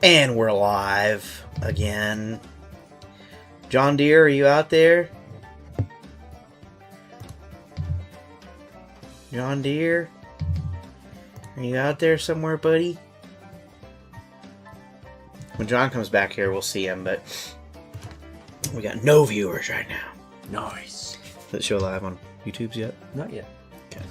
And we're live again. John Deere, are you out there? John Deere? Are you out there somewhere, buddy? When John comes back here, we'll see him, but we got no viewers right now. Nice. Is it show live on YouTube's yet? Not yet. Okay.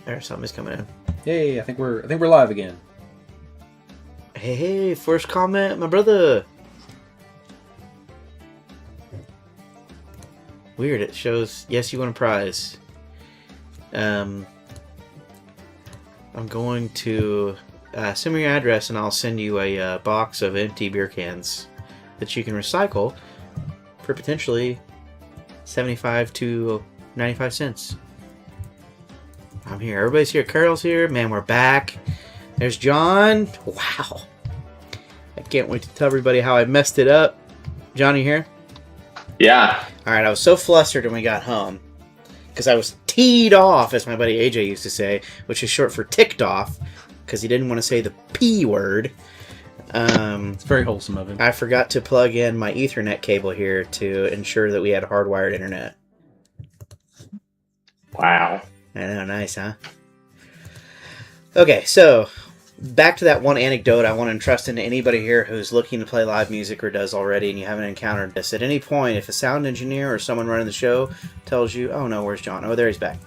There's something's coming in. Hey, I think we're live again. Hey, first comment, my brother. Weird, it shows, yes, you won a prize. I'm going to send me your address and I'll send you a box of empty beer cans that you can recycle for potentially 75 to 95 cents. I'm here. Everybody's here. Carol's here. Man, we're back. There's John. Wow. I can't wait to tell everybody how I messed it up. John, you here? Yeah. Alright, I was so flustered when we got home because I was teed off, as my buddy AJ used to say, which is short for ticked off, because he didn't want to say the P word. It's very wholesome of him. I forgot to plug in my Ethernet cable here to ensure that we had hardwired internet. Wow. I know, nice, huh? Okay, so back to that one anecdote I want to entrust into anybody here who's looking to play live music or does already and you haven't encountered this. At any point, if a sound engineer or someone running the show tells you, oh no, where's John? Oh, there he's back.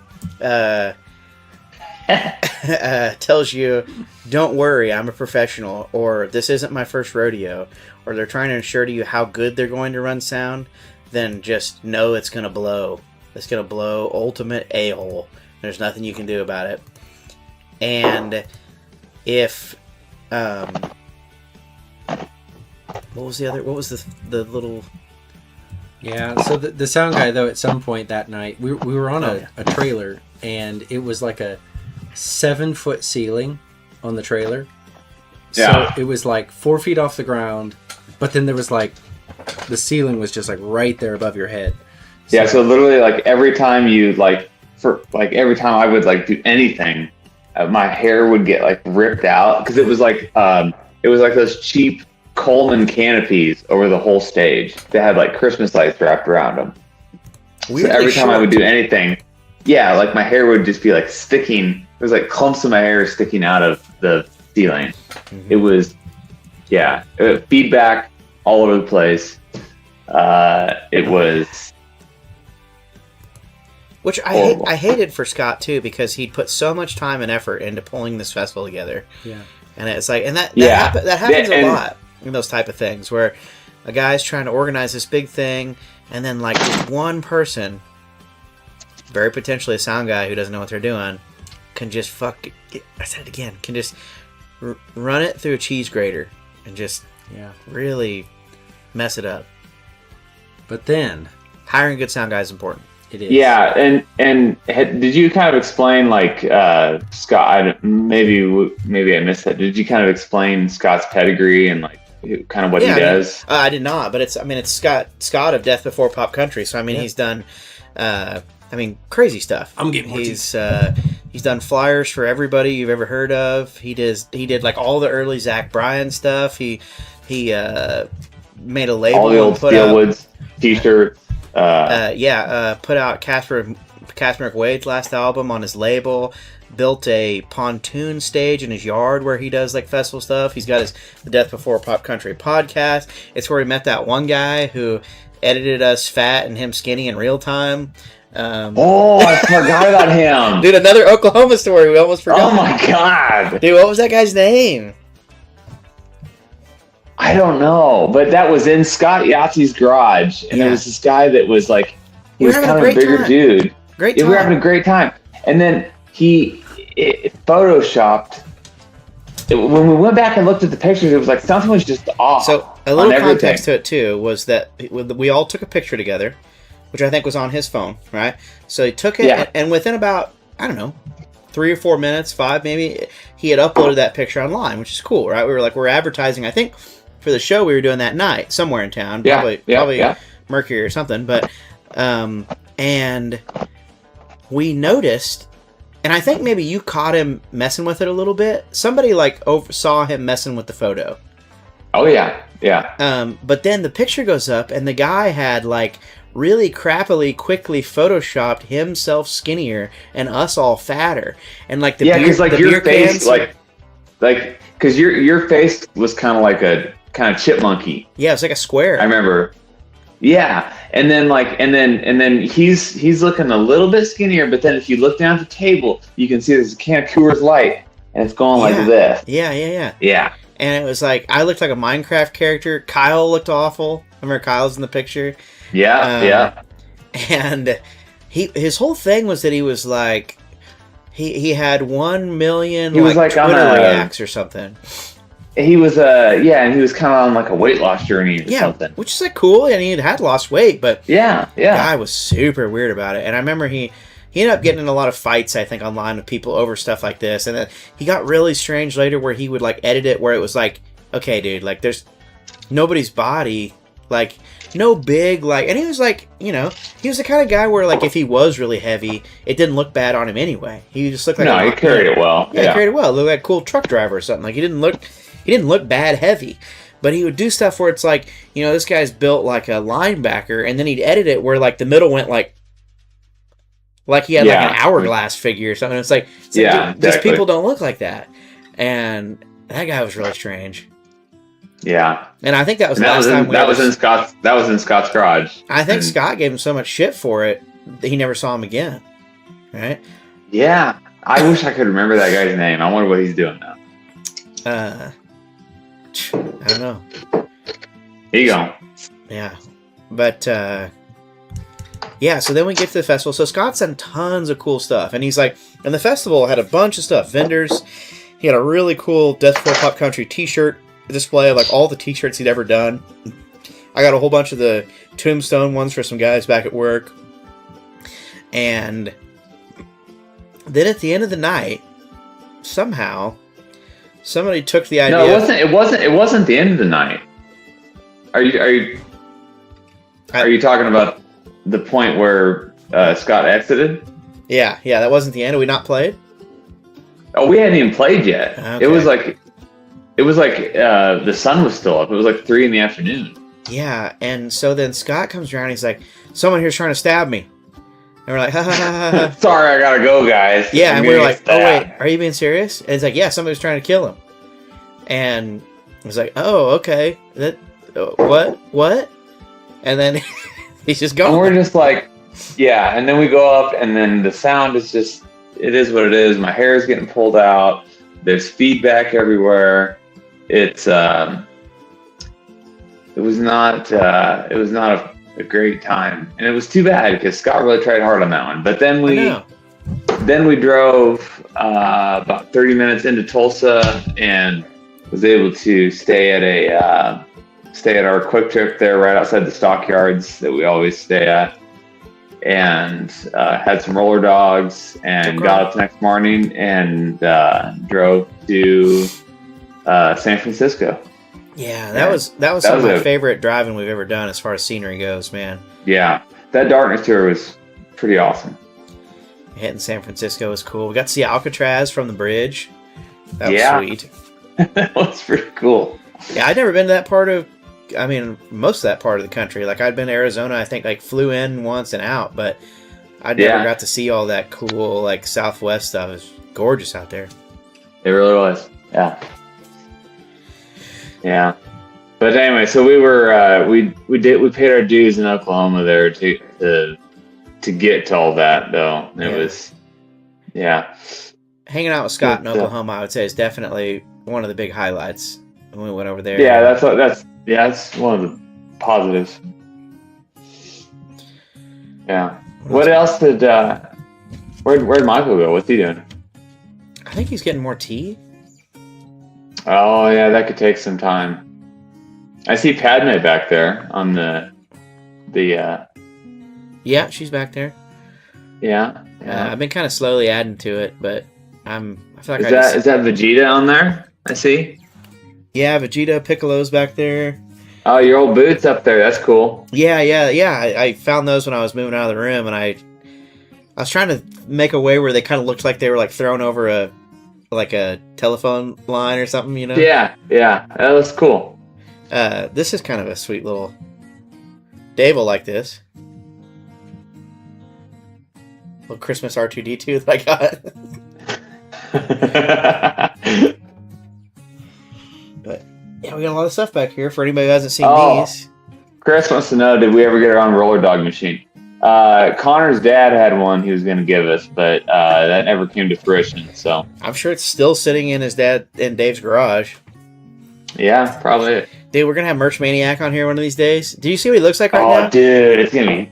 Tells you, don't worry, I'm a professional, or this isn't my first rodeo, or they're trying to ensure to you how good they're going to run sound, then just know it's going to blow. It's going to blow ultimate a-hole. There's nothing you can do about it. And if what was the little... Yeah, so the sound guy, though, at some point that night, we were on a trailer, and it was like a 7-foot ceiling on the trailer. Yeah. So it was like 4 feet off the ground, but then there was like, the ceiling was just like right there above your head. Yeah, so literally like every time every time I would like do anything, my hair would get like ripped out because it was like those cheap Coleman canopies over the whole stage. They had like Christmas lights wrapped around them. So every time I would do anything, yeah, like my hair would just be like sticking. There was like clumps of my hair sticking out of the ceiling. Mm-hmm. It was, yeah, feedback all over the place. It was. Which I hated for Scott too, because he'd put so much time and effort into pulling this festival together. Yeah, and it's like, and that happens a lot in those type of things where a guy's trying to organize this big thing, and then like just one person, very potentially a sound guy who doesn't know what they're doing, can just I said it again, can just run it through a cheese grater and just really mess it up. But then hiring a good sound guy is important. It is. Yeah, and did you kind of explain like Scott? Maybe I missed that. Did you kind of explain Scott's pedigree and like kind of what he does? I did not, but it's Scott of Death Before Pop Country. So he's done crazy stuff. I'm getting he's done flyers for everybody you've ever heard of. He did like all the early Zach Bryan stuff. He made a label, all the old Steelwoods t-shirts. Put out Catherine McWade's last album on his label. Built a pontoon stage in his yard where he does like festival stuff. He's got the Death Before Pop Country podcast. It's where he met that one guy who edited us fat and him skinny in real time. I forgot about him. Dude, another Oklahoma story we almost forgot. Oh my god. Dude, what was that guy's name? I don't know, but that was in Scott Yahtzee's garage, and there was this guy that was like, he was kind of a bigger dude. Great time. We were having a great time, and then he photoshopped. When we went back and looked at the pictures, it was like something was just off. So a little context to it too was that we all took a picture together, which I think was on his phone, right? So he took it, and within about 3 or 4 minutes, 5 maybe, he had uploaded that picture online, which is cool, right? We were like, we're advertising, I think, for the show we were doing that night somewhere in town, probably Mercury or something. But and we noticed And I think maybe you caught him messing with it a little bit. Somebody saw him messing with the photo. Oh yeah, yeah. But then the picture goes up, and the guy had really crappily, quickly photoshopped himself skinnier and us all fatter. And the because the your beer face, cans, because your face was kind of like a kind of chipmunky. yeah, it's like a square. I remember. Yeah, and then he's looking a little bit skinnier, but then if you look down at the table, you can see there's a can of Coors Light, and it's going like this. Yeah. Yeah. And it was I looked like a Minecraft character. Kyle looked awful. Remember Kyle's in the picture? Yeah. And his whole thing was that he was he had 1 million He was Twitter on a reacts or something. He was and he was kind of on a weight loss journey or something. Which is cool, and he had lost weight, but yeah. the guy was super weird about it. And I remember he ended up getting in a lot of fights, I think, online with people over stuff like this. And then he got really strange later where he would edit it where it was okay, dude, there's nobody's body, no big, and he was he was the kind of guy where if he was really heavy, it didn't look bad on him anyway. He just looked like he carried it well. Yeah, he carried it well. Looked like a cool truck driver or something. He didn't look bad heavy. But he would do stuff where it's this guy's built like a linebacker, and then he'd edit it where the middle went he had an hourglass figure or something. It's these people don't look like that. And that guy was really strange. Yeah. And I think that was the last time that was in Scott's garage. I think Scott gave him so much shit for it that he never saw him again. Right? Yeah. I wish I could remember that guy's name. I wonder what he's doing now. I don't know. Here you go. Yeah. But yeah, so then we get to the festival. So Scott's done tons of cool stuff. And he's and the festival had a bunch of stuff. Vendors. He had a really cool Deathcore Pop Country t-shirt display of all the t-shirts he'd ever done. I got a whole bunch of the Tombstone ones for some guys back at work. And then at the end of the night, somehow somebody took the idea. No, it wasn't the end of the night. Are you talking about the point where Scott exited? Yeah, that wasn't the end. Are we not played? Oh, we hadn't even played yet. Okay. It was the sun was still up. It was 3 p.m. Yeah, and so then Scott comes around and he's like, someone here's trying to stab me. And we're like, ha ha ha ha. Sorry, I gotta go, guys. Yeah, and we were like, oh wait, are you being serious? And it's yeah, somebody's trying to kill him. And I was like, oh, okay. That what? And then he's just gone. And we're just yeah, and then we go up, and then the sound is just, it is what it is. My hair is getting pulled out. There's feedback everywhere. It was not a great time, and it was too bad because Scott really tried hard on that one. But then we drove about 30 minutes into Tulsa and was able to stay at our Quick Trip there right outside the stockyards that we always stay at, and had some roller dogs, and got up the next morning and drove to San Francisco. Yeah, that was some of my favorite driving we've ever done as far as scenery goes, man. Yeah, that darkness tour was pretty awesome. Hitting San Francisco was cool. We got to see Alcatraz from the bridge. That was sweet. That was pretty cool. Yeah, I'd never been to that part of, most of that part of the country. I'd been to Arizona, I think, flew in once and out, but I never got to see all that cool, Southwest stuff. It was gorgeous out there. It really was. Yeah. Yeah. But anyway, so we were, we paid our dues in Oklahoma there to get to all that, though. It was, hanging out with Scott in Oklahoma, I would say, is definitely one of the big highlights when we went over there. Yeah, that's one of the positives. Yeah. What else did where'd Michael go? What's he doing? I think he's getting more tea. Oh yeah, that could take some time. I see Padme back there on the Yeah, she's back there. Yeah. I've been kind of slowly adding to it, but I feel like is that Vegeta on there? I see. Yeah, Vegeta, Piccolo's back there. Oh, your old boots up there. That's cool. Yeah. I found those when I was moving out of the room, and I was trying to make a way where they kind of looked like they were like thrown over a telephone line or something, you know? Yeah, that was cool. This is kind of a sweet little. Dave will like this. Little Christmas R2D2 that I got. But yeah, we got a lot of stuff back here for anybody who hasn't seen these. Chris wants to know, did we ever get our own roller dog machine? Connor's dad had one he was going to give us, but that never came to fruition. So I'm sure it's still sitting in Dave's garage. Yeah, probably. Dude, we're gonna have Merch Maniac on here one of these days. Do you see what he looks like right now? Oh, dude, it's gonna be.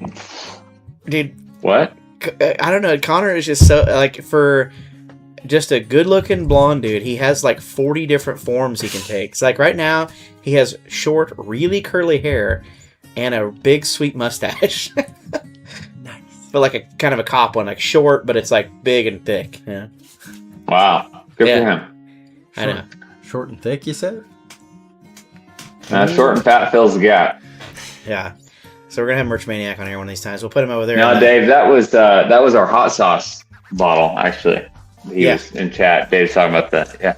Dude, what? I don't know. Connor is just so like for just a good-looking blonde dude. He has like 40 different forms he can take. It's like right now he has short, really curly hair and a big, sweet mustache. Nice, but like a kind of a cop one, like short, but it's like big and thick. Yeah. Wow, good for him. I know. Short and thick, you said? Short and fat fills the gap. Yeah. So we're gonna have Merch Maniac on here one of these times. We'll put him over there. No, Dave, that was our hot sauce bottle. Actually, he was in chat. Dave's talking about that. Yeah.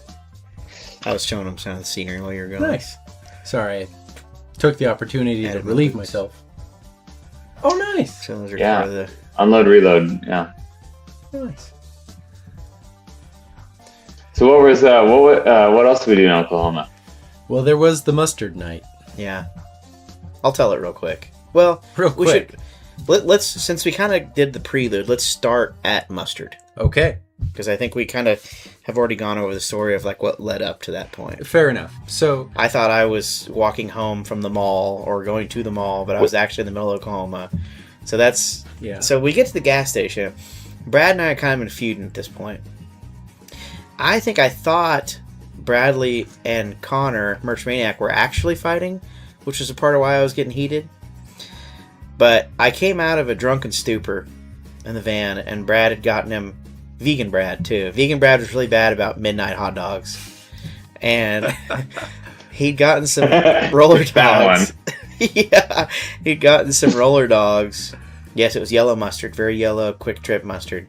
I was showing him some of the scenery while you were going. Nice. Sorry, I took the opportunity to relieve myself. Oh, nice. So those are part of the unload, reload. Yeah. Nice. So what else did we do in Oklahoma? Well, there was the mustard night. Yeah. I'll tell it real quick. Well, let's since we kind of did the prelude, let's start at mustard. Okay. Because I think we kind of have already gone over the story of like what led up to that point. Fair enough. So I thought I was walking home from the mall or going to the mall, but I was actually in the middle of Oklahoma. So that's So we get to the gas station. Brad and I are kind of been feuding at this point. I thought Bradley and Connor, Merch Maniac, were actually fighting, which was a part of why I was getting heated. But I came out of a drunken stupor in the van, and Brad had gotten him, Vegan Brad too. Vegan Brad was really bad about midnight hot dogs. And he'd gotten some roller dogs. Yeah, he'd gotten some roller dogs. Yes, it was yellow mustard, very yellow, Quick Trip mustard.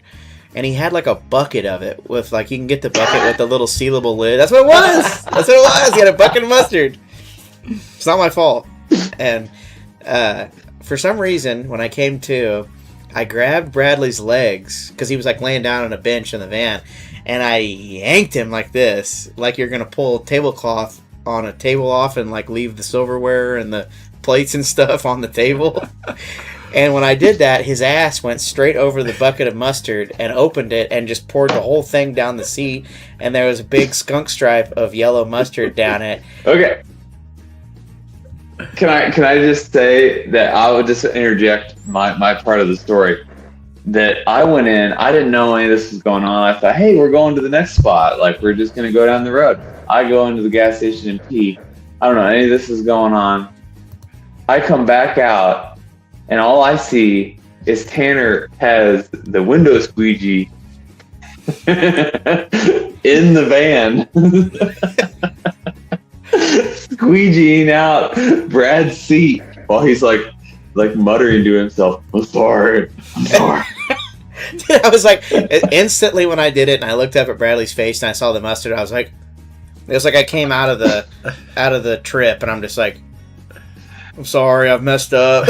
And he had like a bucket of it with like, you can get the bucket with the little sealable lid. That's what it was. That's what it was. He had a bucket of mustard. It's not my fault. And for some reason, when I came to, I grabbed Bradley's legs because he was like laying down on a bench in the van, and I yanked him like this, like you're gonna pull a tablecloth on a table off and like leave the silverware and the plates and stuff on the table. And when I did that, his ass went straight over the bucket of mustard and opened it and just poured the whole thing down the seat. And there was a big skunk stripe of yellow mustard down it. Okay. Can I just say that I would just interject my part of the story? That I went in, I didn't know any of this was going on. I thought, hey, we're going to the next spot. Like, we're just going to go down the road. I go into the gas station and pee. I don't know, any of this is going on. I come back out. And all I see is Tanner has the window squeegee in the van, squeegeeing out Brad's seat while he's like muttering to himself, "I'm sorry, I'm sorry." Dude, I was like, instantly when I did it, and I looked up at Bradley's face and I saw the mustard, I was like, it was like I came out of the trip, and I'm just like, "I'm sorry, I've messed up."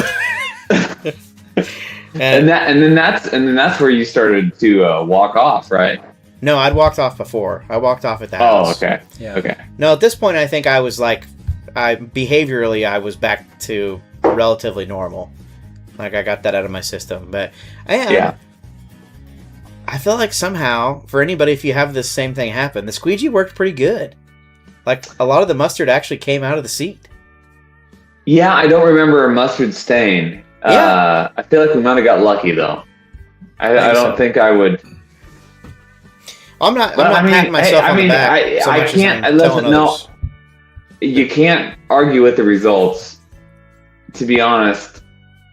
and then that's where you started to walk off, right? No, I'd walked off before. I walked off at the house. Oh, okay. Yeah. Okay. No, at this point, I think I was like, behaviorally, I was back to relatively normal. Like, I got that out of my system. But I feel like somehow, for anybody, if you have this same thing happen, the squeegee worked pretty good. Like, a lot of the mustard actually came out of the seat. Yeah, I don't remember a mustard stain. Yeah. I feel like we might have got lucky though. I don't think I would. I'm not patting myself on the back. I can't. Listen, no, you can't argue with the results. To be honest,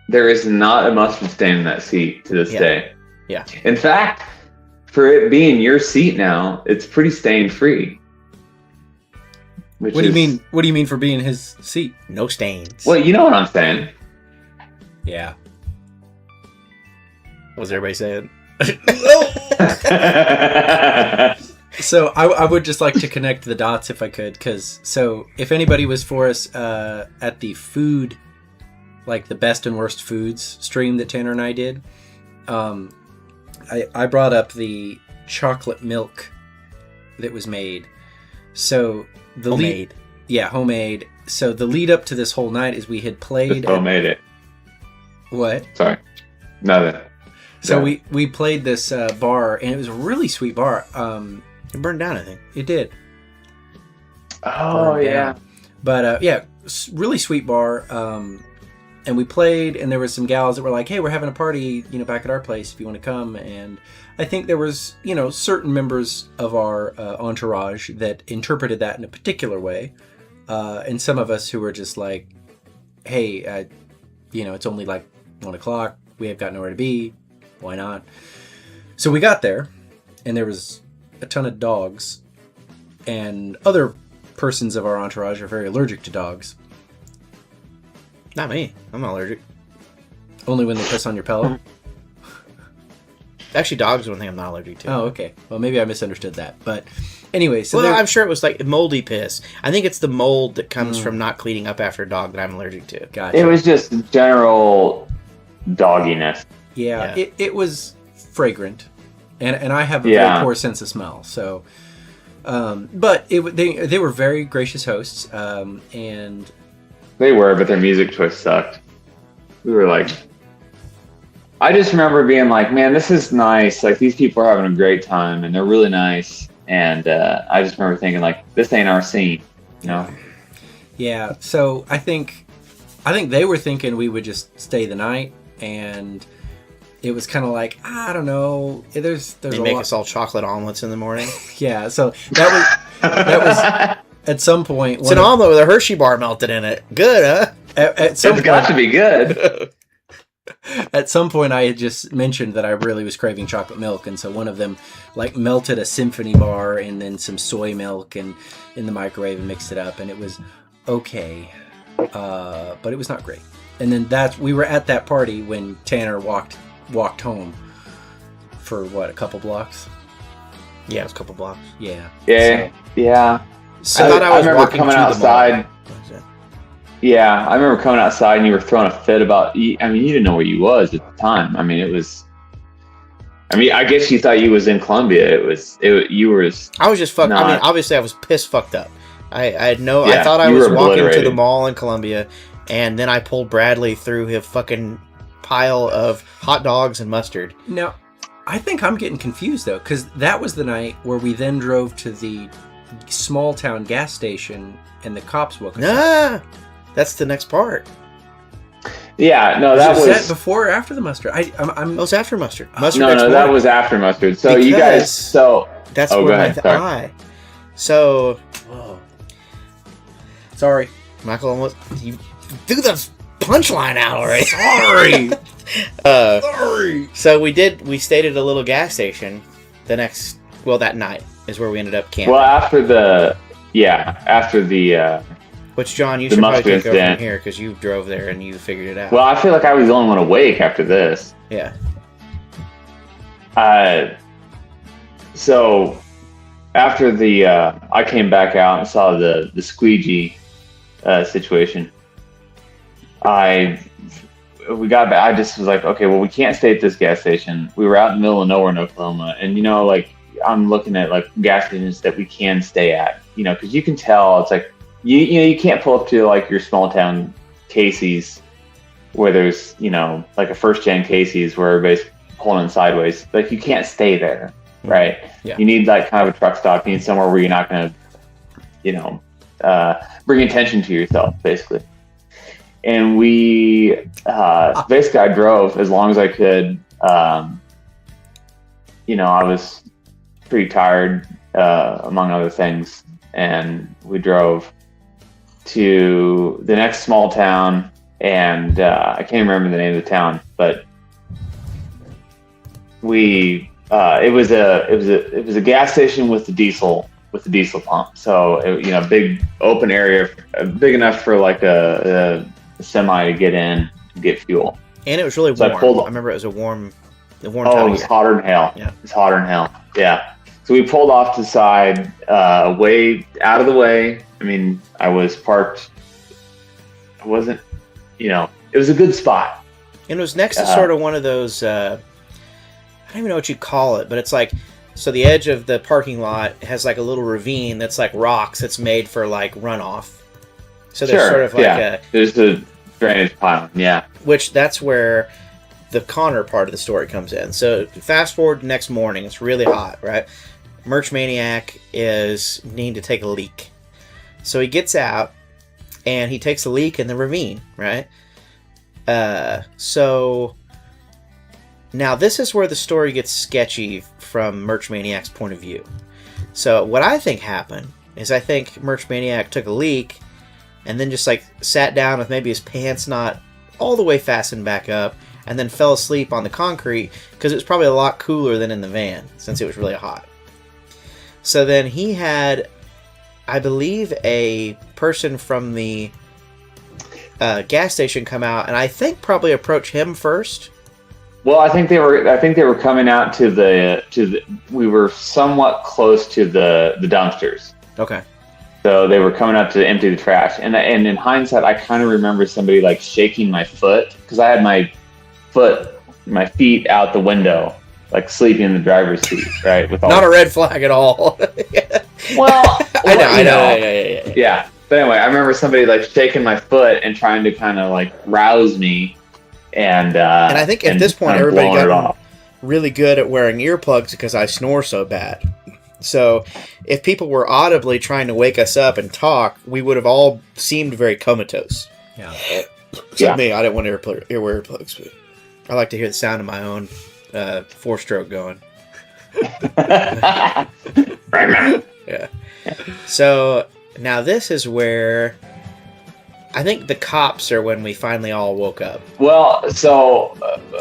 there is not a mustard stain in that seat to this day. Yeah. In fact, for it being your seat now, it's pretty stain free. What do you mean? What do you mean for being his seat? No stains. Well, you know what I'm saying. Yeah. What was everybody saying? So I would just like to connect the dots if I could, because if anybody was for us at the food, like the best and worst foods stream that Tanner and I did, I brought up the chocolate milk that was made. So the Homemade. Homemade. So the lead up to this whole night is we had played. Homemade it. What? Sorry, nothing. So Yeah. we played this bar, and it was a really sweet bar. It burned down, I think. It did. Oh yeah. But really sweet bar. And we played, and there was some gals that were like, "Hey, we're having a party, back at our place if you want to come." And I think there was, certain members of our entourage that interpreted that in a particular way, and some of us who were just like, "Hey, it's only like 1:00. We have got nowhere to be. Why not?" So we got there, and there was a ton of dogs, and other persons of our entourage are very allergic to dogs. Not me. I'm not allergic. Only when they piss on your pillow? Actually, dogs are one thing I'm not allergic to. Oh, okay. Well, maybe I misunderstood that. But anyway, so Well, I'm sure it was like moldy piss. I think it's the mold that comes from not cleaning up after a dog that I'm allergic to. gotcha. It was just general dogginess. Yeah, Yeah. It was fragrant, and I have a Yeah. very poor sense of smell. So, but they were very gracious hosts, and They were, but their music choice sucked. We were like, I just remember being like, man, this is nice. Like, these people are having a great time, and they're really nice. And I just remember thinking, like, this ain't our scene, yeah. So I think they were thinking we would just stay the night, and it was kind of like, I don't know. There's They a make lot. us all chocolate omelets in the morning. Yeah. So that was at some point. It's an omelet with a Hershey bar melted in it. Good, huh? At some It's got point, to be good. at some point, I had just mentioned that I really was craving chocolate milk, and so one of them like melted a symphony bar and then some soy milk and in the microwave and mixed it up, and it was okay, but it was not great. And then we were at that party when Tanner walked home for a couple blocks. Yeah, it was a couple blocks. Yeah. Yeah, yeah. So, I thought I was remember walking coming to the outside. mall. What was it? Yeah, I remember coming outside and you were throwing a fit about. I mean, you didn't know where you was at the time. I mean, it was. I mean, I guess you thought you was in Columbia. You were. I was just fucked. I mean, Not- obviously, I was piss fucked up. I had no. Yeah, I thought I you was were walking to the obliterated. mall in Columbia, and then I pulled Bradley through his fucking pile of hot dogs and mustard. now, I think I'm getting confused though, because that was the night where we then drove to the small town gas station, and the cops woke us up. Nah, that's the next part. Yeah, no, that Was was. that before or after the mustard? That was after mustard. Mustard No, next no, that morning. was after mustard. So you Because- guys. So That's Oh, where go my ahead, sorry. eye. So, Sorry. Michael, almost you threw the punchline out already. Sorry. Sorry. So we stayed at a little gas station. That night is where we ended up camping. well, after the Which, John, you the should probably mustard take over from incident. here because you drove there and you figured it out. Well, I feel like I was the only one awake after this. Yeah. So after I came back out and saw the squeegee situation. We got back. I just was like, okay, well, we can't stay at this gas station. We were out in the middle of nowhere in Oklahoma, and like I'm looking at like gas stations that we can stay at, because you can tell it's like you can't pull up to like your small town Casey's where there's like a first gen Casey's where everybody's pulling in sideways. Like you can't stay there, right? Yeah. You need like kind of a truck stop. You need somewhere where you're not going to, bring attention to yourself, basically. And we basically I drove as long as I could. I was pretty tired, among other things, and we drove to the next small town, and I can't remember the name of the town, but it was a gas station with the diesel pump. So big open area, big enough for like a semi to get in to get fuel. And it was really So I warm. pulled- I remember it was a warm The warm Oh, time it of was year. hotter than hell. Yeah. It was hotter than hell. Yeah. So we pulled off to the side, way out of the way. I mean, I was parked. I wasn't, it was a good spot. And it was next to sort of one of those, I don't even know what you call it, but it's like, so the edge of the parking lot has like a little ravine that's like rocks that's made for like runoff. So there's sort of like there's the drainage pile. Yeah. which that's where the Connor part of the story comes in. So fast forward next morning, it's really hot, right? Merch Maniac is needing to take a leak. So he gets out and he takes a leak in the ravine, right? So now this is where the story gets sketchy from Merch Maniac's point of view. So what I think happened is I think Merch Maniac took a leak and then just like sat down with maybe his pants not all the way fastened back up and then fell asleep on the concrete because it was probably a lot cooler than in the van since it was really hot. So then he had, I believe, a person from the gas station come out and I think probably approach him first. Well, I think they were coming out to the. We were somewhat close to the dumpsters. Okay. So they were coming up to empty the trash, and in hindsight, I kind of remember somebody like shaking my foot because I had my feet out the window, like sleeping in the driver's seat, right? With all Not a red flag at all. Well, I know. Yeah. But anyway, I remember somebody like shaking my foot and trying to kind of like rouse me, and I think at this point kind of everybody blowing it got off. really good at wearing earplugs because I snore so bad. So if people were audibly trying to wake us up and talk, we would have all seemed very comatose. Yeah. Except me, I didn't want to wear earplugs. But I like to hear the sound of my own four-stroke going. Yeah. So now this is where I think the cops are when we finally all woke up. Well, so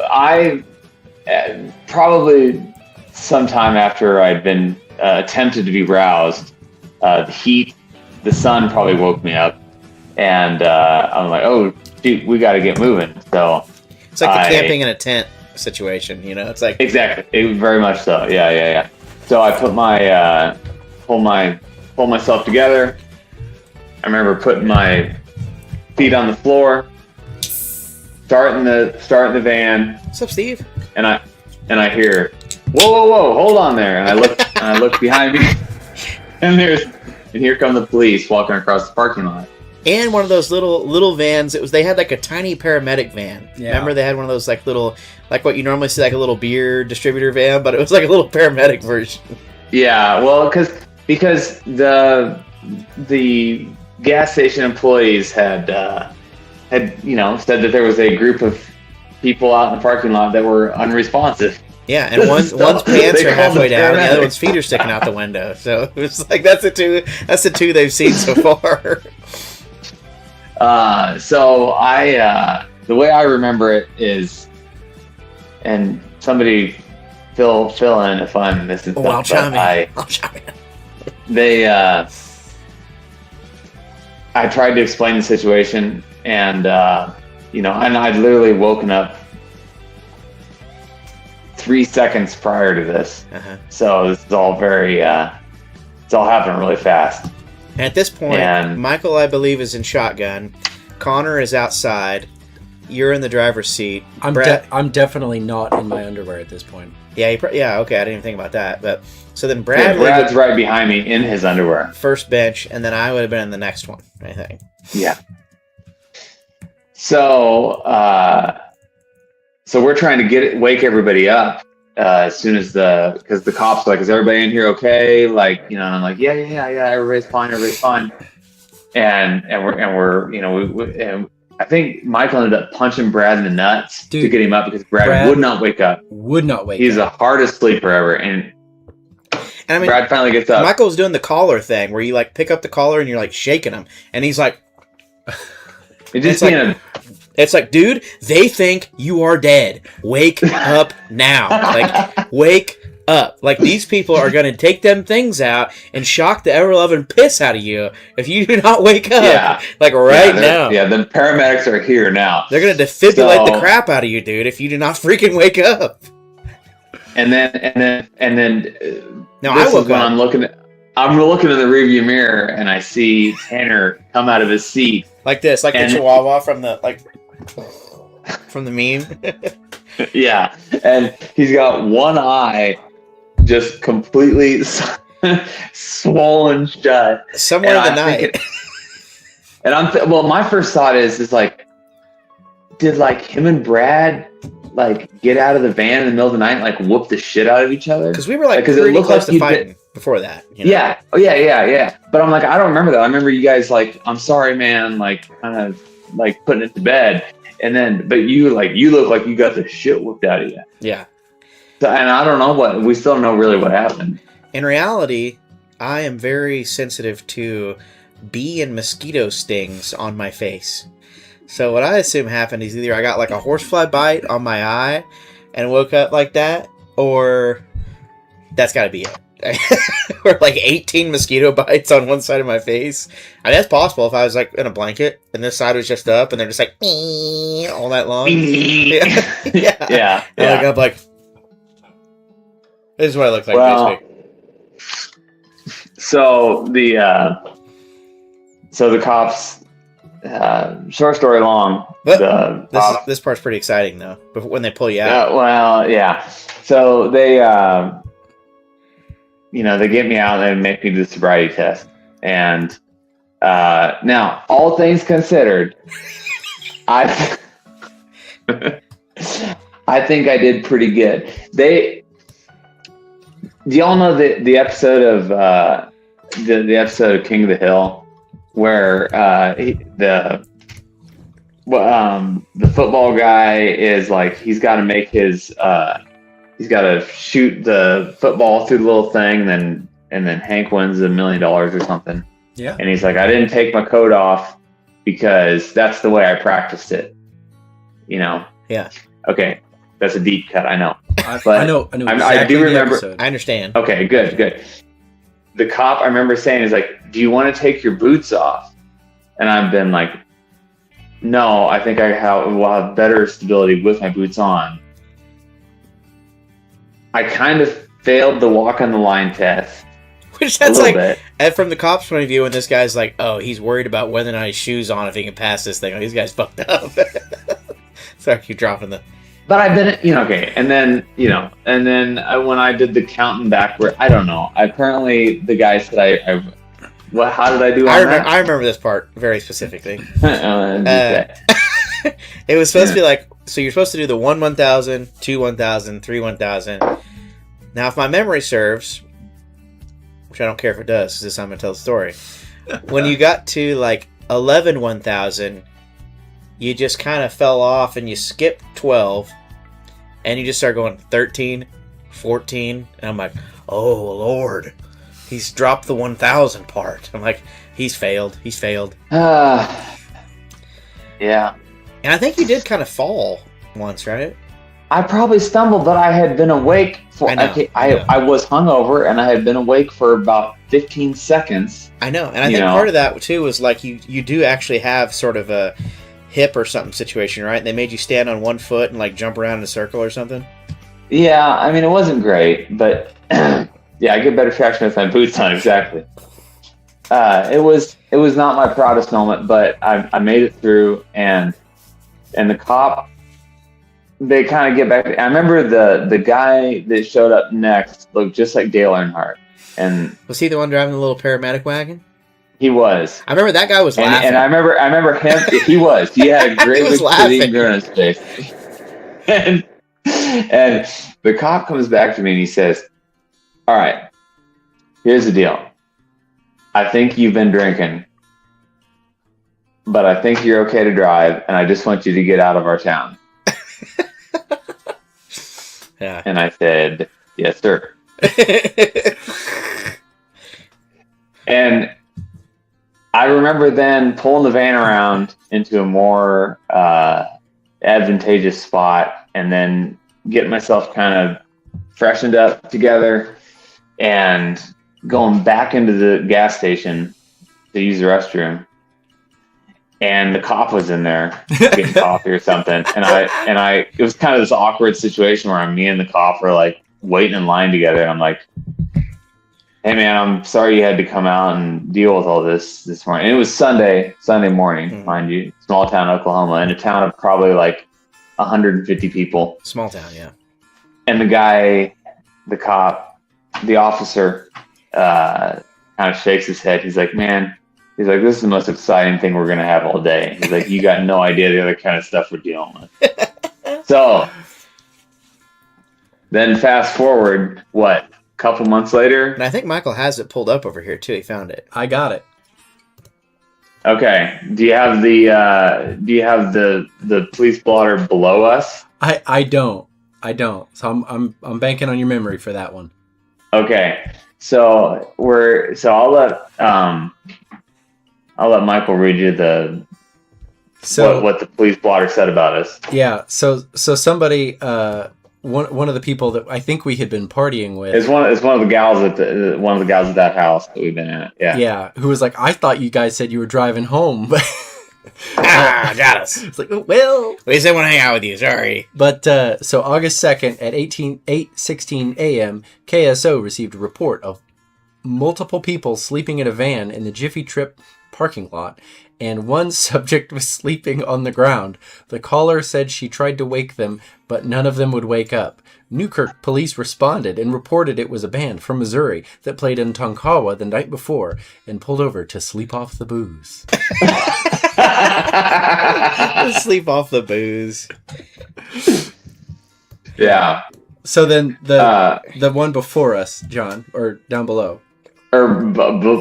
I probably sometime after I'd been attempted to be roused, the heat, the sun probably woke me up, and I'm like, oh, dude, we got to get moving. So It's like the camping in a tent situation, you know? It's like exactly, very much so. Yeah. So I put my pull myself together. I remember putting my feet on the floor, starting the van. What's up, Steve? And I hear, whoa, hold on there. And I look behind me, and here come the police walking across the parking lot. And one of those little vans. They had like a tiny paramedic van. Yeah. Remember they had one of those like little, like what you normally see like a little beer distributor van, but it was like a little paramedic version. Yeah, well, because the gas station employees had said that there was a group of people out in the parking lot that were unresponsive. Yeah, and one's pants They are called halfway the down, and the other paramedics. one's feet are sticking out the window. So it was like that's the two they've seen so far. So I the way I remember it is, and somebody fill in if I'm missing something. I'll chime in. I'll chime in. I tried to explain the situation, and and I'd literally woken up 3 seconds prior to this. Uh-huh. So this is all very it's all happening really fast. And at this point, And- Michael, I believe, is in shotgun. Connor is outside. You're in the driver's seat. I'm definitely not in my underwear at this point. Yeah, okay. I didn't even think about that. But so then Yeah, Bradley Brad's right behind me in his underwear. first bench, and then I would have been in the next one, I think. Yeah. So we're trying to wake everybody up as soon as because the cops are like, is everybody in here okay? Like, and I'm like, yeah, everybody's fine. And I think Michael ended up punching Brad in the nuts to Dude, get him up because Brad would not wake up. He's the hardest sleeper ever. And And I mean, Brad finally gets up. Michael was doing the collar thing where you like pick up the collar and you're like shaking him, and he's like, it's like, dude, they think you are dead. Wake up now. Like, wake up. Like, these people are going to take them things out and shock the ever-loving piss out of you if you do not wake up. Yeah. Like, now. Yeah, the paramedics are here now. They're going to defibrillate the crap out of you, dude, if you do not freaking wake up. No, this I is woke when up. I'm looking in the rearview mirror and I see Tanner come out of his seat. Like this, like And- the Chihuahua from the meme. Yeah, and he's got one eye just completely swollen shut. Somewhere in And the I think night. And my first thought is like, did like him and Brad like get out of the van in the middle of the night and like whoop the shit out of each other? Because we were like Because it pretty looked close like to fighting before that. You know? Yeah. Oh, yeah. But I'm like, I don't remember that. I remember you guys like, I'm sorry, man, like kind of like putting it to bed. And then, but you look like you got the shit whooped out of you. Yeah. So, and I don't know we still don't know really what happened. In reality, I am very sensitive to bee and mosquito stings on my face. So what I assume happened is either I got like a horsefly bite on my eye and woke up like that, or that's got to be it. Or like 18 mosquito bites on one side of my face. I mean, that's possible if I was like in a blanket and this side was just up and they're just like all night long. Yeah. Yeah. And I wake up like, this is what I look like Well, basically. So the cops. Short story long. But this part's pretty exciting though. Before, when they pull you out. Yeah. So they, they get me out and they make me do the sobriety test. And now, all things considered, I think I did pretty good. Do y'all know the episode of the episode of King of the Hill where the football guy is like he's got to make his he's got to shoot the football through the little thing, and then Hank wins $1 million or something. Yeah. And he's like, I didn't take my coat off because that's the way I practiced it. Yeah. Okay, that's a deep cut, I know. I know exactly I do the remember- episode. I understand. Okay, good. The cop I remember saying is like, do you want to take your boots off? And I've been like, no, I think will have better stability with my boots on. I kind of failed the walk on the line test. Which A that's little like, bit. and from the cop's point of view, when this guy's like, oh, he's worried about whether or not his shoes on if he can pass this thing. Like, these guys fucked up. Sorry, I keep dropping the. But I've been, okay. And then, when I did the counting backward, I don't know. Apparently the guy said how did I do on that? I remember this part very specifically. Okay. It was supposed to be like, so you're supposed to do the 1 1,000, 2 1,000, 3 1,000. Now, if my memory serves, which I don't care if it does, because this time I'm going to tell the story. When you got to like 11 1,000, you just kind of fell off and you skipped 12, and you just start going 13, 14, and I'm like, oh Lord, he's dropped the 1,000 part. I'm like, he's failed. Yeah. And I think you did kind of fall once, right? I probably stumbled, but I had been awake for. I know. I was hungover, and I had been awake for about 15 seconds. I know, and I think part of that too was like you do actually have sort of a hip or something situation, right? They made you stand on one foot and like jump around in a circle or something. Yeah, I mean it wasn't great, but yeah, I get better traction with my boots on. Exactly. It was not my proudest moment, but I made it through, and the cop. They kind of get back. I remember the guy that showed up next looked just like Dale Earnhardt, and Was he the one driving the little paramedic wagon? he was. I remember that guy was laughing. And I remember him. He was. He had a great He was big grin on his face. and the cop comes back to me and he says, "All right, here's the deal. I think you've been drinking, but I think you're okay to drive, and I just want you to get out of our town." Yeah. And I said, "Yes, sir." And I remember then pulling the van around into a more advantageous spot, and then getting myself kind of freshened up together and going back into the gas station to use the restroom. And the cop was in there getting coffee or something. And I, it was kind of this awkward situation where me and the cop were like waiting in line together. And I'm like, hey man, I'm sorry you had to come out and deal with all this morning. And it was Sunday morning, mind you, small town Oklahoma, in a town of probably like 150 people. Small town, yeah. And the guy, the cop, the officer, kind of shakes his head. He's like, man, this is the most exciting thing we're going to have all day. He's like, you got no idea the other kind of stuff we're dealing with. So then fast forward, what? Couple months later, And I think Michael has it pulled up over here too. He found it. I got it. okay. Do you have the police blotter below us? I don't. So I'm banking on your memory for that one. Okay. So I'll let Michael read you what the police blotter said about us. Yeah. So somebody one of the people that I think we had been partying with. It's one of the gals at that house that we've been at. Yeah. Yeah. Who was like, I thought you guys said you were driving home. Got us. It's like, oh, well. We just want to hang out with you. Sorry. But so August 2nd at 8:16 a.m., KSO received a report of multiple people sleeping in a van in the Jiffy Trip parking lot, and one subject was sleeping on the ground. The caller said she tried to wake them, but none of them would wake up. Newkirk police responded and reported it was a band from Missouri that played in Tonkawa the night before and pulled over to sleep off the booze. Sleep off the booze. Yeah. So then the one before us, John, or down below. Or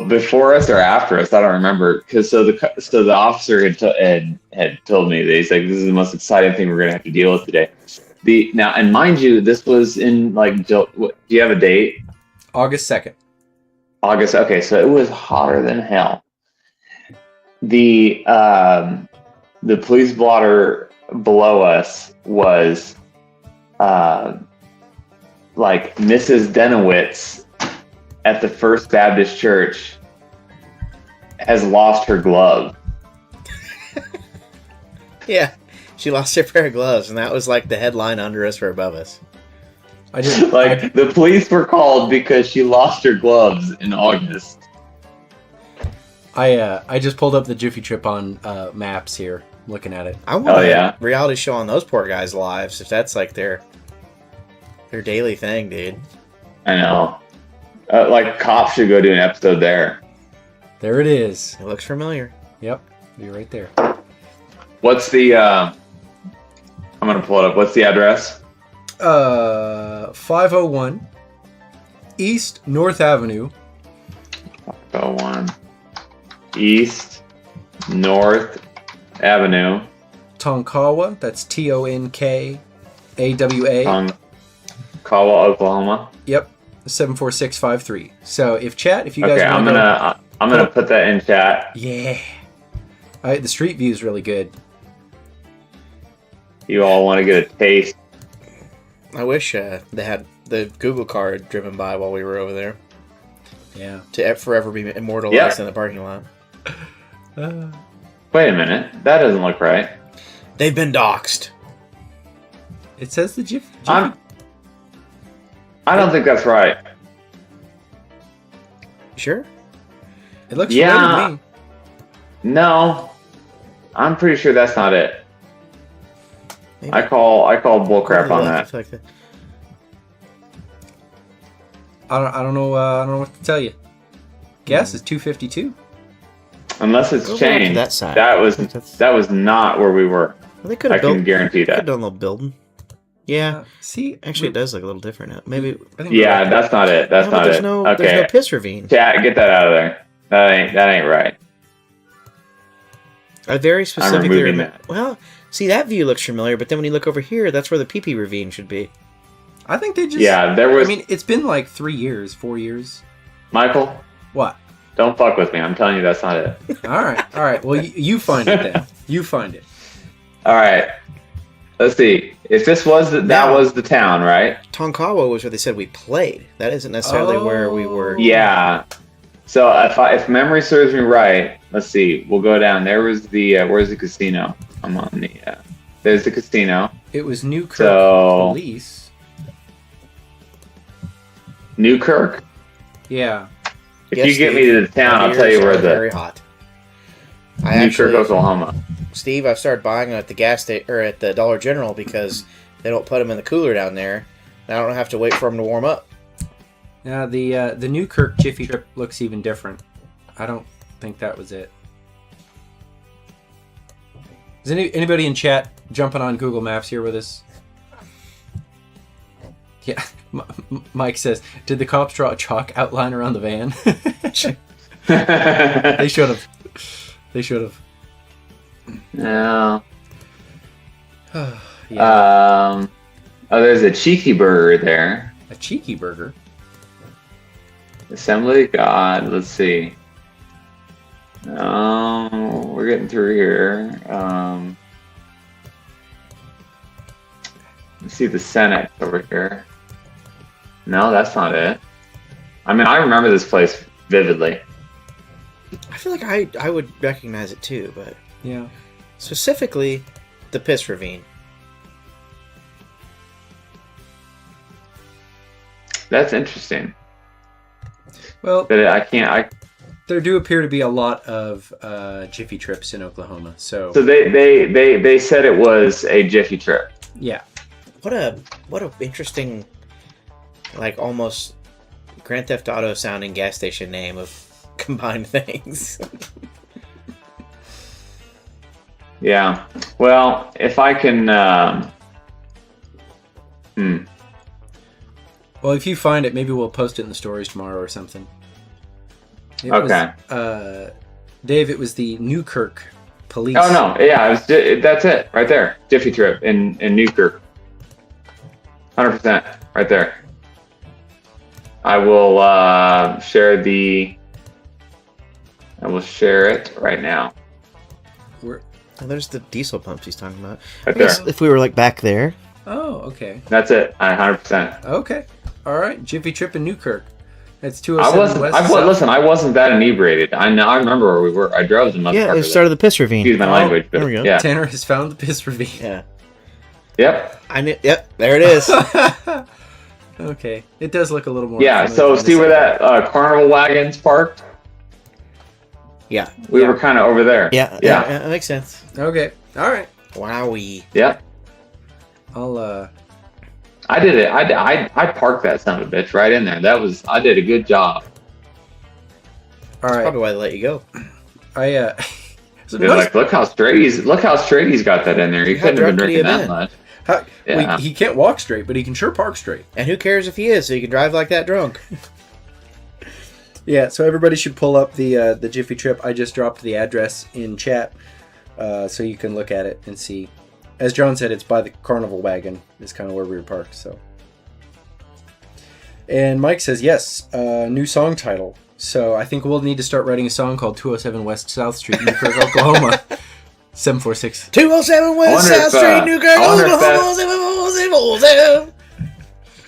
before us or after us, I don't remember. Because the officer had told me that he's like, this is the most exciting thing we're gonna have to deal with today. Now, and mind you, this was in like, do you have a date? August 2nd. August. Okay, so it was hotter than hell. The police blotter below us was like Mrs. Denowitz at the First Baptist Church has lost her glove. Yeah, she lost her pair of gloves, and that was like the headline under us or above us. The police were called because she lost her gloves in August. I just pulled up the Jiffy Trip on maps here, looking at it. I want yeah. a reality show on those poor guys' lives, if that's like their daily thing, dude. I know. Like, cops should go do an episode there. There it is. It looks familiar. Yep, you're right there. What's the, I'm going to pull it up. What's the address? 501 East North Avenue. 501 East North Avenue. Tonkawa, that's Tonkawa. Tonkawa, Oklahoma. Yep, 74653. So if you guys okay, I'm gonna put that in chat. Yeah. The street view is really good. You all want to get a taste? I wish they had the Google car driven by while we were over there. Yeah. To forever be immortalized in the parking lot. Wait a minute. That doesn't look right. They've been doxxed. It says the Jiffy. I don't think that's right. Sure? It looks familiar to me. No. I'm pretty sure that's not it. Maybe. I call bullcrap on that. I don't know what to tell you. Gas is $2.52. Unless it's changed. That side. That was not where we were. Well, they could have can guarantee Could that. have done a little building. Yeah. See, Actually, it does look a little different now. Maybe. Yeah, that's not it. That's not there's it. no, Okay. There's no piss ravine. Chat, get that out of there. That ain't right. I very specifically removing that. Well, see, that view looks familiar, but then when you look over here, that's where the pee-pee ravine should be. I think they just. Yeah, there was. I mean, it's been like 4 years. Michael, What? don't fuck with me. I'm telling you, that's not it. All right. Well, you find it then. You find it. All right. Let's see. If this was that was the town, right? Tonkawa was where they said we played. That isn't necessarily where we were. Yeah. So if memory serves me right, let's see. We'll go down. There was the where's the casino? I'm on the. There's the casino. It was Newkirk So- Police. Newkirk. Yeah. If you get me to the town, I'll tell you where very the hot. Newkirk, Oklahoma. Steve, I've started buying them at the gas station or at the Dollar General because they don't put them in the cooler down there. And I don't have to wait for them to warm up. Yeah, the Newkirk Jiffy Trip looks even different. I don't think that was it. Is anybody in chat jumping on Google Maps here with us? Yeah, Mike says, did the cops draw a chalk outline around the van? They should have. They should have. No. Yeah. Oh, there's a cheeky burger there. A cheeky burger. Assembly of God. Let's see. We're getting through here. Let's see the Senate over here. No, that's not it. I mean, I remember this place vividly. I feel like I would recognize it too, but Yeah. specifically the Piss Ravine. That's interesting. Well, But I can't. there do appear to be a lot of Jiffy Trips in Oklahoma. So So they said it was a Jiffy Trip. yeah. What a interesting, like almost Grand Theft Auto sounding gas station name of combined things. Yeah. Well, if I can. Well, if you find it, maybe we'll post it in the stories tomorrow or something. It Okay. Was, Dave, it was the Newkirk police. Oh no! Yeah, that's it right there. Jiffy Trip in Newkirk. 100% right there. I will share the. I will share it right now. We're- Oh, there's the diesel pumps he's talking about. Right I guess there. if we were like back there, Oh, okay. That's it. 100%. Okay. All right. Jiffy Trip in Newkirk. That's I 207 wasn't. West. South. Listen. I wasn't that inebriated. I know. I remember where we were. I drove the motherfucker. yeah, it there. started the Piss Ravine. Excuse my language, but there we go. yeah. Tanner has found the piss ravine. Yeah, Yep. I knew. Yep, there it is. Okay. It does look a little more. Yeah. familiar So from see this where side. that carnival wagon's parked? Yeah, We Yeah. were kind of over there. yeah, Yeah. that makes sense. Okay. All right. Wowie. Yep. I'll I did it. I parked that son of a bitch right in there. I did a good job. all right. Probably why they let you go. So They're like, look how straight he's got that in there. He How couldn't have been drunk could he drinking have that been? much. well, Yeah. he can't walk straight, but he can sure park straight. And who cares if he is? So you can drive like that drunk. Yeah, so everybody should pull up the Jiffy Trip. I just dropped the address in chat, so you can look at it and see. As John said, it's by the carnival wagon. Is kind of where we were parked. So, and Mike says yes, new song title. So I think we'll need to start writing a song called 207 West South Street, Newkirk, Oklahoma, 746. 207 West wonder South if, Street, Newkirk, I wonder if Oklahoma, 747.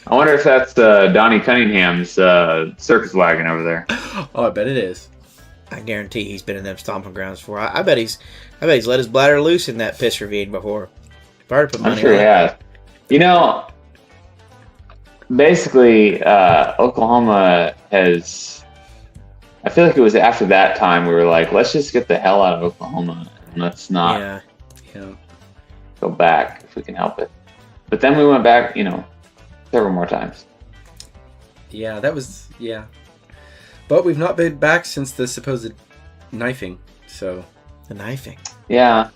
I wonder if that's Donnie Cunningham's circus wagon over there. Oh, I bet it is. I guarantee he's been in them stomping grounds before. I bet he's let his bladder loose in that Piss Ravine before. Probably put I'm money sure on he it. has. You know, basically, Oklahoma has. I feel like it was after that time we were like, let's just get the hell out of Oklahoma and let's not Yeah. Yeah. go back if we can help it. But then we went back, several more times. Yeah, that was But we've not been back since the supposed knifing. So, The knifing. Yeah,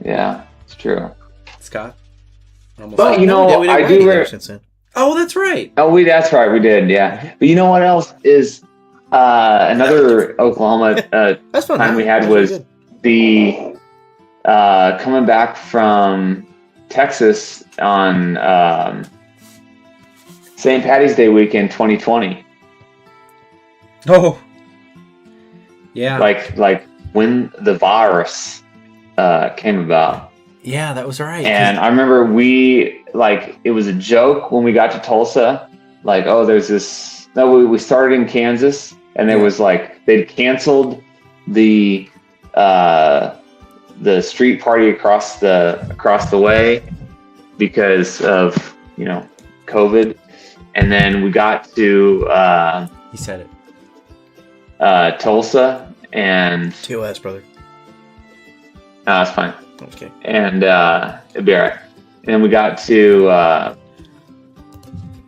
it's true. Scott. Almost But you know, we did I Whitey do. there since then. Oh, that's right. Oh, that's right, we did. Yeah, but you know what else is another Oklahoma That's fun. time huh? we had That's really was good. the coming back from Texas on St. Patty's Day weekend 2020. Oh. Yeah. Like when the virus came about. Yeah, that was right. And I remember it was a joke when we got to Tulsa. Like, oh, there's this. No, we started in Kansas, and there was they'd canceled the street party across the way because of COVID, and then we got to He said it. Tulsa, and TOS, brother. it's fine. Okay. And it'd be all right. And then we got to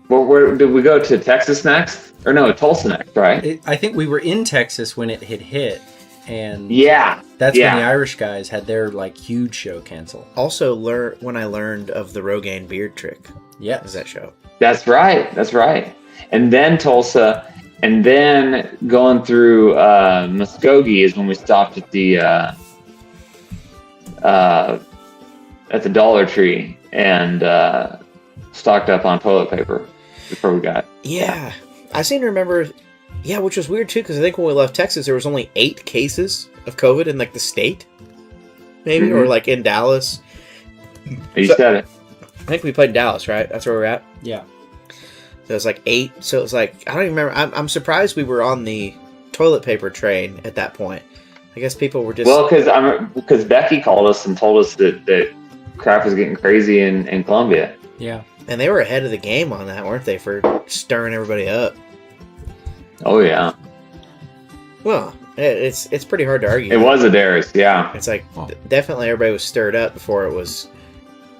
where did we go to? Texas next, or no, Tulsa next, right? I think we were in Texas when it had hit, and Yeah, that's yeah. when the Irish guys had their like huge show cancel. Also, when I learned of the Rogaine beard trick. Yeah, Is that show? That's right. That's right. And then Tulsa, and then going through Muskogee is when we stopped at the Dollar Tree and stocked up on toilet paper before we got. Yeah. I seem to remember. Yeah, which was weird too, because I think when we left Texas, there was only 8 cases of COVID in like the state, maybe, Mhm. or like in Dallas. You So- said it. I think we played in Dallas, right? That's where we're at. yeah. So it was like 8. So it was like I don't even remember. I'm surprised we were on the toilet paper train at that point. I guess people were just Well, because Becky called us and told us that crap was getting crazy in Columbia. Yeah. and they were ahead of the game on that, weren't they? For stirring everybody up. Oh yeah, Well, it's pretty hard to argue. it was Adaris. Yeah, It's like Oh. definitely everybody was stirred up before it was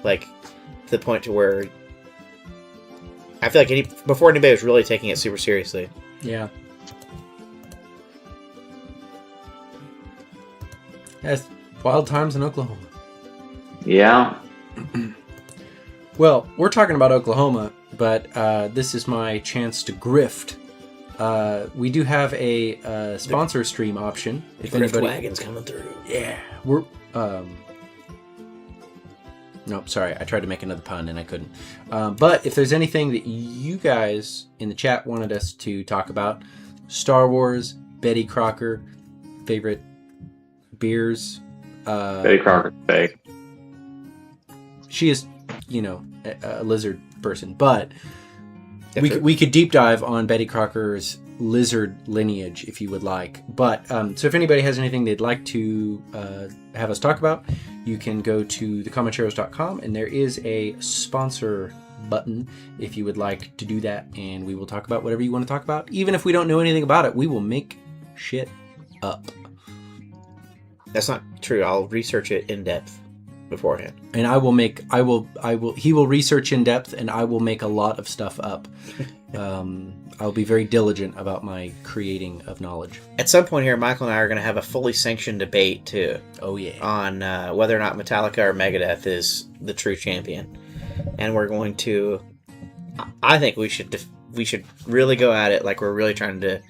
like to the point to where I feel like before anybody was really taking it super seriously. Yeah. That's wild times in Oklahoma. yeah. Well, we're talking about Oklahoma, but this is my chance to grift. We do have a sponsor stream option. If Grift anybody, wagons coming through. yeah, we're. Nope, sorry. I tried to make another pun and I couldn't. But if there's anything that you guys in the chat wanted us to talk about, Star Wars, Betty Crocker, favorite beers. Betty Crocker fake. She is, a lizard person, but That's it. we could deep dive on Betty Crocker's lizard lineage if you would like. But so if anybody has anything they'd like to have us talk about, you can go to thecomancheros.com and there is a sponsor button if you would like to do that, and we will talk about whatever you want to talk about. Even if we don't know anything about it, we will make shit up. That's not true. I'll research it in depth beforehand. And he will research in depth, and I will make a lot of stuff up. I'll be very diligent about my creating of knowledge. At some point here, Michael and I are going to have a fully sanctioned debate too Oh yeah. on whether or not Metallica or Megadeth is the true champion, and we're going to. I think we should really go at it like we're really trying to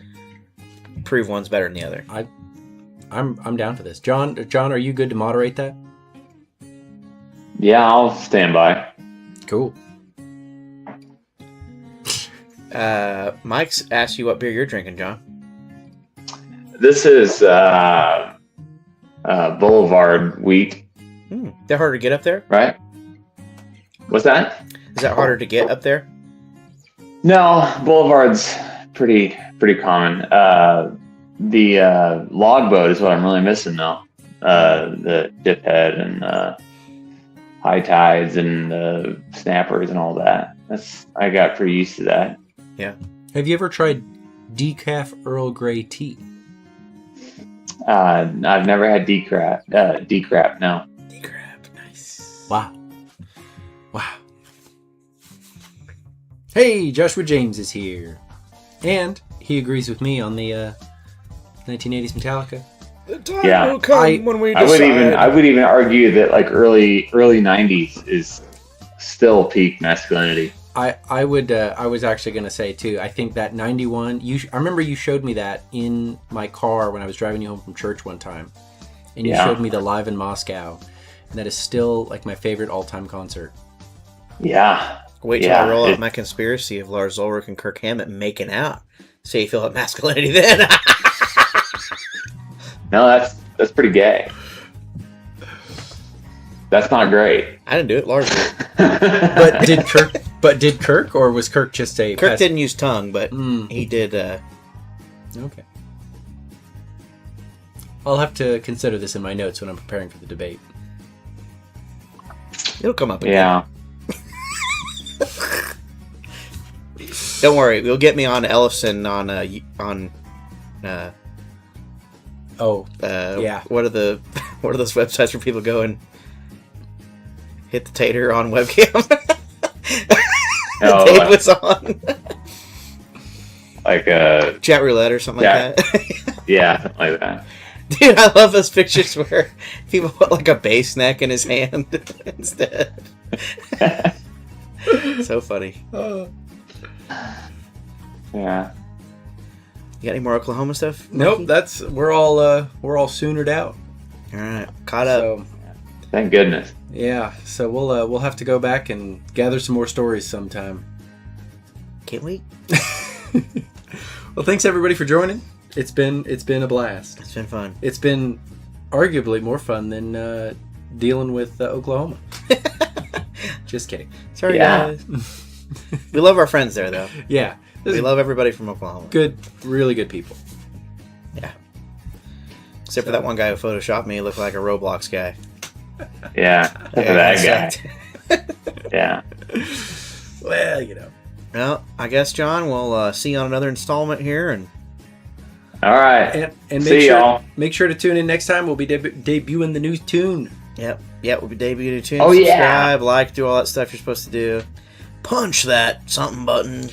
prove one's better than the other. I'm down for this. John, are you good to moderate that? Yeah, I'll stand by. Cool. Mike's asked you what beer you're drinking, John. This is Boulevard wheat, They're harder to get up there. right? What's that? Is that harder to get up there? No, Boulevard's pretty common. The Logboat is what I'm really missing though. The Diphead and High Tides and the Snappers and all that. I got pretty used to that. Have you ever tried decaf Earl Grey tea? I've never had decrap. No. Crap, nice. Wow. Hey, Joshua James is here. And he agrees with me on the 1980s Metallica. The time Yeah. will come when we decide. I would even argue that like early 90s is still peak masculinity. I was actually going to say too, I think that 91, I remember you showed me that in my car when I was driving you home from church one time. And you Yeah. showed me the Live in Moscow. And that is still like my favorite all-time concert. Yeah. Wait till Yeah, I roll out it- my conspiracy of Lars Ulrich and Kirk Hammett making out. See, you feel that masculinity then. No, that's pretty gay. That's not great. I didn't do it. Lars did. But did Kirk, or was Kirk just a Kirk didn't use tongue, but Mm, he did. okay. I'll have to consider this in my notes when I'm preparing for the debate. It'll come up again. Yeah. Don't worry, you'll get me on Ellison on Yeah. What are those websites where people go and hit the tater on webcam? Oh, Dave was on like chat roulette or something like that. yeah, something like that. Dude, I love those pictures where people put like a bass neck in his hand instead. So funny. Yeah. You got any more Oklahoma stuff? Nope, we're all soonered out. All right, caught up. So Thank goodness. yeah, so we'll have to go back and gather some more stories sometime. Can't wait. Well, thanks everybody for joining. It's been a blast. It's been fun. It's been arguably more fun than dealing with Oklahoma. Just kidding. Sorry, Yeah. guys. We love our friends there, though. Yeah, We love everybody from Oklahoma. good, really good people. Yeah. Except for that one guy who photoshopped me, looked like a Roblox guy. Yeah. That guy. sucked. Yeah. Well, you know. Well, I guess, John, we'll see you on another installment here, and All right. And See y'all. make sure to tune in next time. We'll be debuting the new tune. yep, we'll be debuting a tune. Oh, yeah. Subscribe, like, do all that stuff you're supposed to do. Punch that something button.